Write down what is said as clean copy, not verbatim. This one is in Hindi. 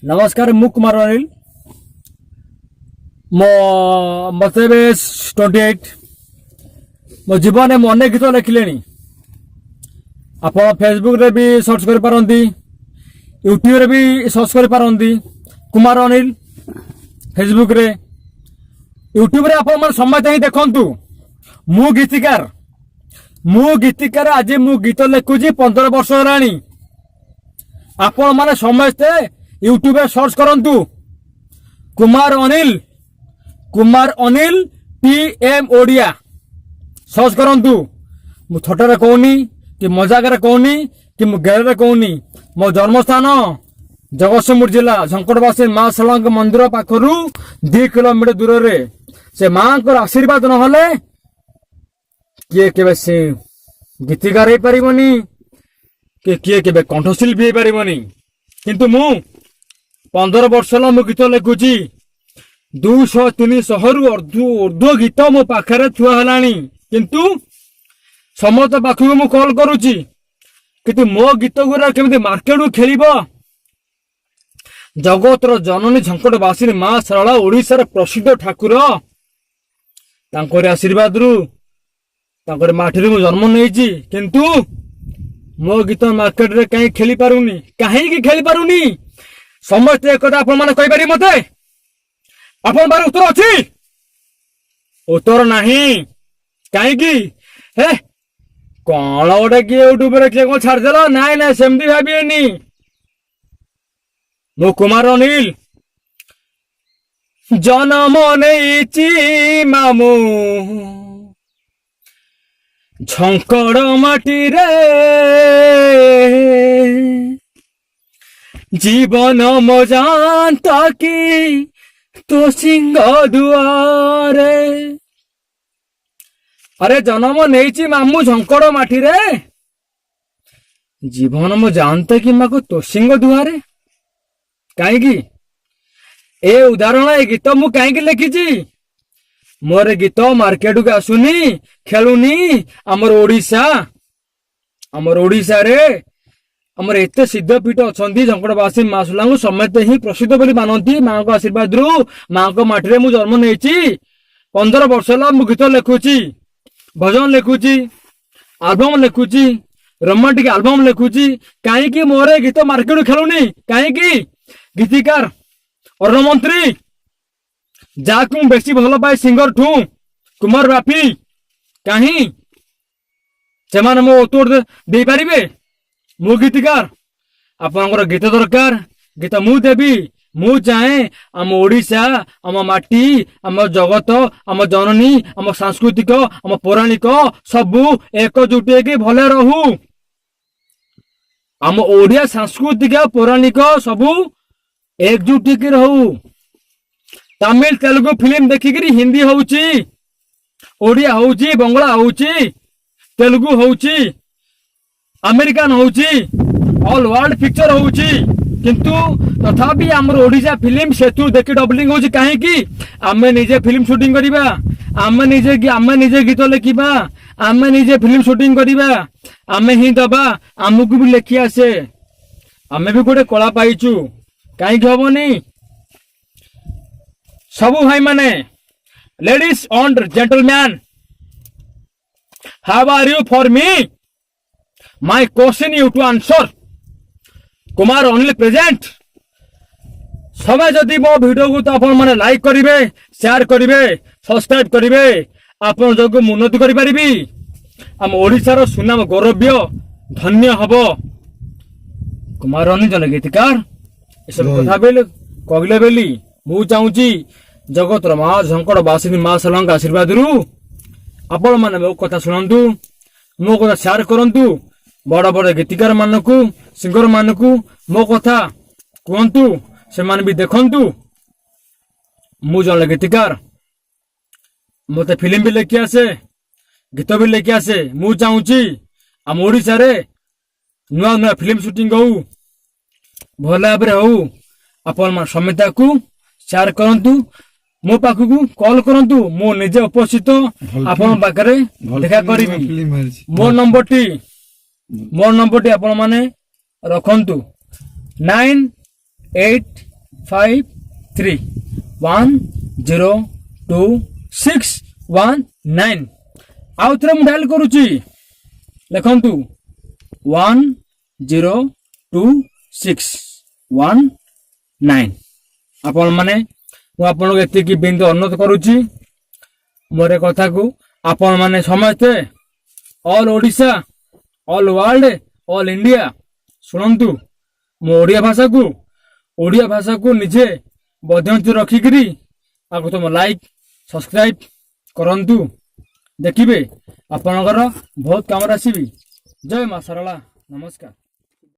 नमस्कार मु कुमार अनिल मो मते 28 मो जीवन में अनेक गीत लिखिले आप फेसबुक रे भी सर्च कर पारंती यूट्यूब रे भी सर्च कर पारंती कुमार अनिल फेसबुक रे यूट्यूब रे आप मन समय ही देखंतु मु गीतिकार आज मु गीत लिखुची 15 वर्ष होलानी आपण माने समस्ते यूट्यूब रे सर्च करंतु कुमार अनिल पीएम ओडिया सर्च करंतु मु थोटरे कहूनी कि मजाक रे कहूनी कि मु गेर रे कहूनी मो जन्मस्थान जगतसिंहपुर जिला झंकड़बासी माँ सलंग मंदिर पाखरु 2 किलोमीटर दूर रे से माँ को आशीर्वाद न हले किए केबे से गीतिकार हे परिबनी कि किए केबे कंठशिल्पी हे परिबनी किंतु मु 15 वर्ष ला मु गीत लिखुची 200-300 रु अर्ध गीत मो पाखरे थुआ हलानी किंतु समस्त पाखु मु कॉल करूची किंतु मो गीत गुरा केमति मार्केट खेलिबो जगतर जननी झंकटबासी माँ सरला ओडिशार प्रसिद्ध ठाकुर तांकर आशीर्वाद रु तांकर माठी मु जन्म नेइची किंतु मो गीत मार्केट रे कहीं खेली पारुनी कहीं की खेली पारुनी समस्त एक आपण माने कहि पारि मते आपण बार उत्तर अछि उत्तर नाही काहे की हे कोन ओडे की यूट्यूब रे के को छाड़ देला नाइ ना सेमदी भाबिएनी मो कुमार अनिल जन्म नेइची मामू झंकड़ माटी रे जीवन मजांता की तो सिंह दुआरे अरे जन्म नेइची मामू झंकड़ माटी रे जीवन मो जानता कि माँ को तो सिंह दुआरे कहीं ए उदाहरण ए गीत मु कहीं लिखी मोर गीत मार्केट को आसुनी खेलुनी आमर ओडिशा रे आमर एते सिद्धपीठ अच्छा झंकड़बासी माँ सुला समस्त ही प्रसिद्ध बोली मानती माँ को आशीर्वाद रु माँ को माटी मु जन्म नहीं 15 वर्ष ला मु गीत लिखुची भजन लिखुची आल्बम लिखुची रोमांटिक आल्बम लिखुची कहीं मोर गीत मार्केट खेलुनी कहीं गीतिकार अरुण मंत्री जाकू बेसी भल पाए सिंगर ठू कुमार बापी कहीं से मो उत्तर दे पारे मु गीतिकार आपनकर गीत दरकार गीत मु देवी मु चाहे आम ओडिशा आम माटी आम जगत आम जननी आम सांस्कृतिक आम पौराणिक सबू एकजुट के भले रहू आम ओडिया सांस्कृतिक पौराणिक सबू एकजुट के रहू तमिल तेलुगु फिल्म देखिक हिंदी होउची ओडिया होउची बंगला होउची तेलुगु होउची अमेरिकन होउची ऑल वर्ल्ड पिक्चर होउची किंतु तथापि हमर ओडिशा फिल्म सेतु देखि डबलिंग होउची काहे की आमे निजे फिल्म शूटिंग करिबा आमे निजे गीत लिखिबा आमे निजे फिल्म शूटिंग करिबा आमे ही दबा हमकु भी लिखि आसे आमे भी गोटे कला पाइचू काहे हबनी सबू भाई माने ladies and gentleman how are you for me my question you to answer Kumar Anil present समय जदि मो वीडियो को तो अपन माने लाइक करिवे शेयर करिवे सब्सक्राइब करिवे अपन जग उन्नति करि परिबी हम ओडिसा रो सुनाम गौरव्य धन्य हबो कुमार अनिल जन गीतकार ए सब कथा बेले कहले बेली मु चाहूची जगत माँ झंकड़बासी माँ सलंग आशीर्वाद रु आपण माने मो कथा सुनंतु मो कथा शेयर करंतु बड़ बड़ गीतिकार मानकु सिंगर मानकु मो कथा कहंतु से मान भी देखंतु मु जन गीतिकार मते फिल्म भी लेखि आसे गीत भी लेखि आसे मु चाहूची हम ओडिसा रे नुआ नुआ फिल्म शूटिंग हो भल भाव हो आपण मान समिता को शेयर करंतु मो पाखु कॉल करंतु मो निजे उपस्थित आपण पाखरे देखा करिवि मोर नंबर टी आपण माने रखंतु 98 5031026119 आउ थे मुझे डायल करुच्ची लिखु 102619 आपण मैंने मुझे बिंदु अनुरोध करुच्ची मोर कथा को आपण मैंने समझते all Odisha all world all India शुणु मो ओडिया भाषा को निजे बध्यंती रखिकी आपको तुम लाइक सब्सक्राइब करंतु देखिए आपणकर बहुत काम आसबि जय मां सरला नमस्कार।